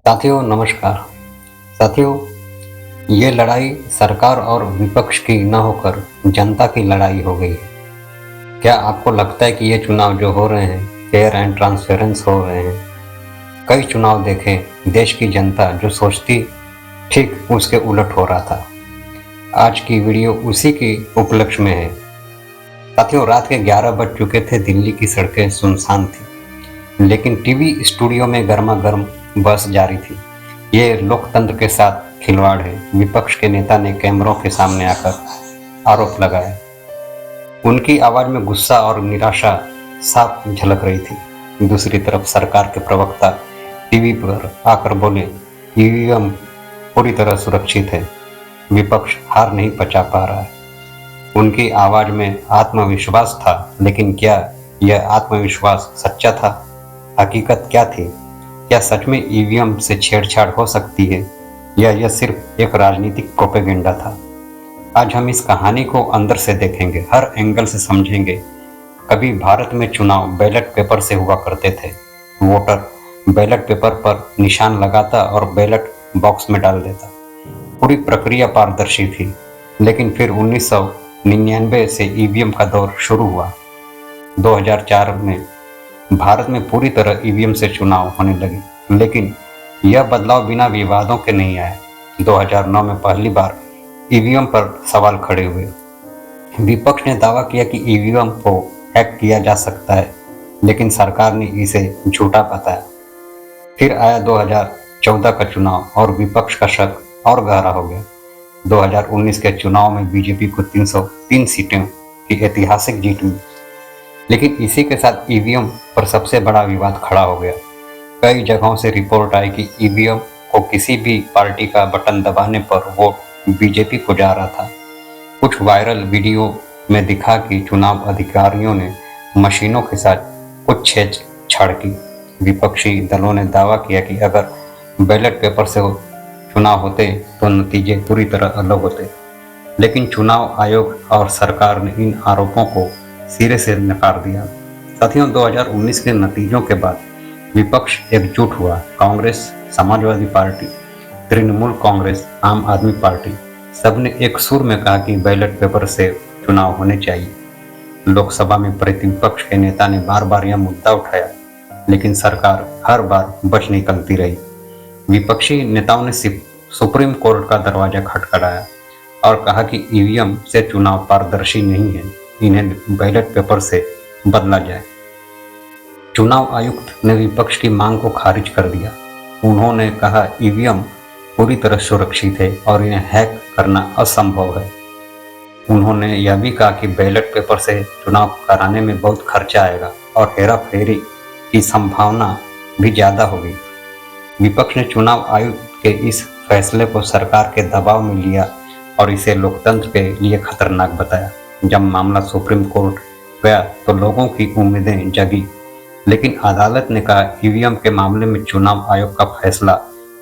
साथियों नमस्कार। साथियों, ये लड़ाई सरकार और विपक्ष की न होकर जनता की लड़ाई हो गई है। क्या आपको लगता है कि ये चुनाव जो हो रहे हैं फेयर एंड ट्रांसपेरेंस हो रहे हैं? कई चुनाव देखें, देश की जनता जो सोचती ठीक उसके उलट हो रहा था। आज की वीडियो उसी के उपलक्ष्य में है। साथियों, रात के 11 बज चुके थे, दिल्ली की सड़कें सुनसान थी, लेकिन टीवी स्टूडियो में गर्मा गर्म बहस जारी थी। ये लोकतंत्र के साथ खिलवाड़ है। विपक्ष के नेता ने कैमरों के सामने आकर आरोप लगाया। उनकी आवाज में गुस्सा और निराशा साफ झलक रही थी। दूसरी तरफ सरकार के प्रवक्ता टीवी पर आकर बोले, ईवीएम पूरी तरह सुरक्षित है, विपक्ष हार नहीं पचा पा रहा है। उनकी आवाज में आत्मविश्वास था, लेकिन क्या यह आत्मविश्वास सच्चा था? हकीकत क्या थी? क्या सच में ईवीएम से छेड़छाड़ हो सकती है या यह सिर्फ एक राजनीतिक प्रोपेगेंडा था? आज हम इस कहानी को अंदर से देखेंगे, हर एंगल से समझेंगे। कभी भारत में चुनाव बैलेट पेपर से हुआ करते थे। वोटर बैलेट पेपर पर निशान लगाता और बैलेट बॉक्स में डाल देता। पूरी प्रक्रिया पारदर्शी थी। लेकिन फिर 1999 से ईवीएम का दौर शुरू हुआ। 2004 में भारत में पूरी तरह ईवीएम से चुनाव होने लगे, लेकिन यह बदलाव बिना विवादों के नहीं आया। 2009 में पहली बार ईवीएम पर सवाल खड़े हुए। विपक्ष ने दावा किया कि ईवीएम को हैक किया जा सकता है, लेकिन सरकार ने इसे झूठा बताया। फिर आया 2014 का चुनाव और विपक्ष का शक और गहरा हो गया। 2019 के चुनाव में बीजेपी को 303 सीटें की ऐतिहासिक जीत मिली, लेकिन इसी के साथ ईवीएम पर सबसे बड़ा विवाद खड़ा हो गया। कई जगहों से रिपोर्ट आई कि ईवीएम को किसी भी पार्टी का बटन दबाने पर वोट बीजेपी को जा रहा था। कुछ वायरल वीडियो में दिखा कि चुनाव अधिकारियों ने मशीनों के साथ कुछ छेड़छाड़ की। विपक्षी दलों ने दावा किया कि अगर बैलेट पेपर से चुनाव होते तो नतीजे पूरी तरह अलग होते, लेकिन चुनाव आयोग और सरकार ने इन आरोपों को सिरे से नकार दिया। साथियों, 2019 के नतीजों के बाद विपक्ष एकजुट हुआ। कांग्रेस, समाजवादी पार्टी, तृणमूल कांग्रेस, आम आदमी पार्टी, सबने एक सुर में कहा कि बैलेट पेपर से चुनाव होने चाहिए। लोकसभा में प्रतिपक्ष के नेता ने बार बार यह मुद्दा उठाया, लेकिन सरकार हर बार बच निकलती रही। विपक्षी नेताओं ने सुप्रीम कोर्ट का दरवाजा खटखटाया और कहा कि ईवीएम से चुनाव पारदर्शी नहीं है, इन्हें बैलेट पेपर से बदला जाए। चुनाव आयुक्त ने विपक्ष की मांग को खारिज कर दिया। उन्होंने कहा ईवीएम पूरी तरह सुरक्षित है और इन्हें हैक करना असंभव है। उन्होंने यह भी कहा कि बैलेट पेपर से चुनाव कराने में बहुत खर्चा आएगा और हेराफेरी की संभावना भी ज़्यादा होगी। विपक्ष ने चुनाव आयुक्त के इस फैसले को सरकार के दबाव में लिया और इसे लोकतंत्र के लिए खतरनाक बताया। जब मामला सुप्रीम कोर्ट गया तो लोगों की उम्मीदें जगी, लेकिन अदालत ने कहा ईवीएम के मामले में चुनाव आयोग का फैसला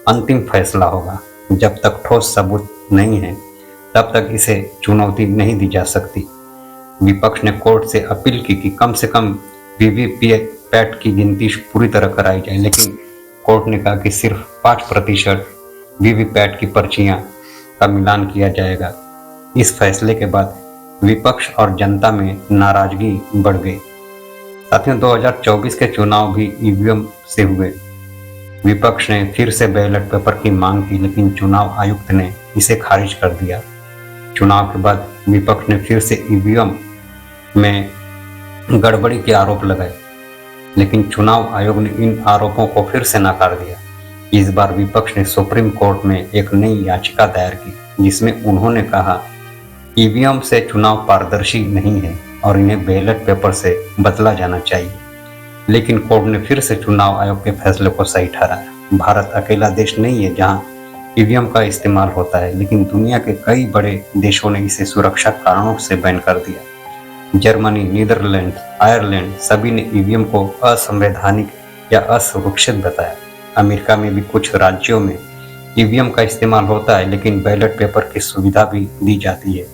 अंतिम फैसला होगा। जब तक ठोस सबूत नहीं है तब तक इसे चुनौती नहीं दी जा सकती। विपक्ष ने कोर्ट से अपील की कि कम से कम वीवीपैट की गिनती पूरी तरह कराई जाए, लेकिन कोर्ट ने कहा कि सिर्फ 5% वीवीपैट की पर्चियां का मिलान किया जाएगा। इस फैसले के बाद विपक्ष और जनता में नाराजगी बढ़ गई। साथियों, 2024 के चुनाव भी ईवीएम से हुए। विपक्ष ने फिर से बैलेट पेपर की मांग की, लेकिन चुनाव आयुक्त ने इसे खारिज कर दिया। चुनाव के बाद विपक्ष ने फिर से ईवीएम में गड़बड़ी के आरोप लगाए, लेकिन चुनाव आयोग ने इन आरोपों को फिर से नकार दिया। इस बार विपक्ष ने सुप्रीम कोर्ट में एक नई याचिका दायर की, जिसमें उन्होंने कहा ईवीएम से चुनाव पारदर्शी नहीं है और इन्हें बैलेट पेपर से बदला जाना चाहिए। लेकिन कोर्ट ने फिर से चुनाव आयोग के फैसले को सही ठहराया। भारत अकेला देश नहीं है जहां ईवीएम का इस्तेमाल होता है, लेकिन दुनिया के कई बड़े देशों ने इसे सुरक्षा कारणों से बैन कर दिया। जर्मनी, नीदरलैंड, आयरलैंड सभी ने ईवीएम को असंवैधानिक या असुरक्षित बताया। अमेरिका में भी कुछ राज्यों में ईवीएम का इस्तेमाल होता है, लेकिन बैलेट पेपर की सुविधा भी दी जाती है।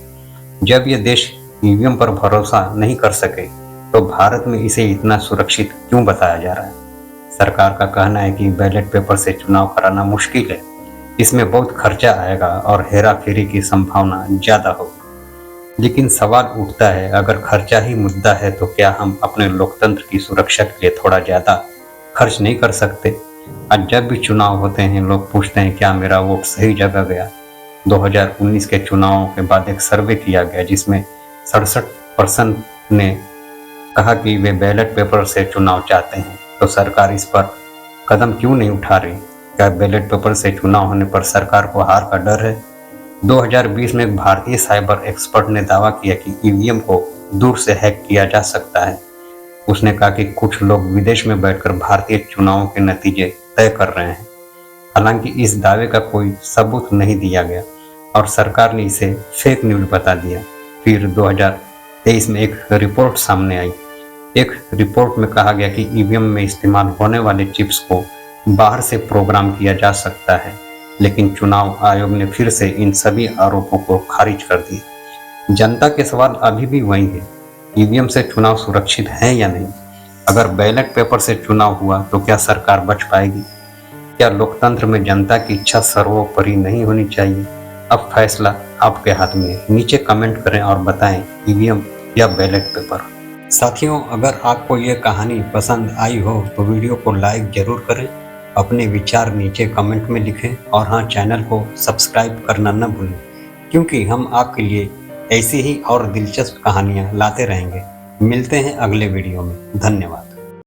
जब ये देश ईवीएम पर भरोसा नहीं कर सके तो भारत में इसे इतना सुरक्षित क्यों बताया जा रहा है? सरकार का कहना है कि बैलेट पेपर से चुनाव कराना मुश्किल है, इसमें बहुत खर्चा आएगा और हेरा फेरी की संभावना ज़्यादा होगी। लेकिन सवाल उठता है, अगर खर्चा ही मुद्दा है तो क्या हम अपने लोकतंत्र की सुरक्षा के लिए थोड़ा ज़्यादा खर्च नहीं कर सकते? आज जब भी चुनाव होते हैं लोग पूछते हैं क्या मेरा वोट सही जगह गया। 2019 के चुनावों के बाद एक सर्वे किया गया जिसमें 67% ने कहा कि वे बैलेट पेपर से चुनाव चाहते हैं। तो सरकार इस पर कदम क्यों नहीं उठा रही? क्या बैलेट पेपर से चुनाव होने पर सरकार को हार का डर है? 2020 में एक भारतीय साइबर एक्सपर्ट ने दावा किया कि ईवीएम को दूर से हैक किया जा सकता है। उसने कहा कि कुछ लोग विदेश में बैठकर भारतीय चुनावों के नतीजे तय कर रहे हैं। हालांकि इस दावे का कोई सबूत नहीं दिया गया और सरकार ने इसे फेक न्यूज़ बता दिया। फिर 2023 में एक रिपोर्ट सामने आई। एक रिपोर्ट में कहा गया कि ईवीएम में इस्तेमाल होने वाले चिप्स को बाहर से प्रोग्राम किया जा सकता है, लेकिन चुनाव आयोग ने फिर से इन सभी आरोपों को खारिज कर दिया। जनता के सवाल अभी भी वही है, ईवीएम से चुनाव सुरक्षित है या नहीं? अगर बैलेट पेपर से चुनाव हुआ तो क्या सरकार बच पाएगी? क्या लोकतंत्र में जनता की इच्छा सर्वोपरि नहीं होनी चाहिए? अब फैसला आपके हाथ में है। नीचे कमेंट करें और बताएं, ईवीएम या बैलेट पेपर। साथियों, अगर आपको ये कहानी पसंद आई हो तो वीडियो को लाइक जरूर करें, अपने विचार नीचे कमेंट में लिखें और हाँ, चैनल को सब्सक्राइब करना न भूलें, क्योंकि हम आपके लिए ऐसी ही और दिलचस्प कहानियाँ लाते रहेंगे। मिलते हैं अगले वीडियो में। धन्यवाद।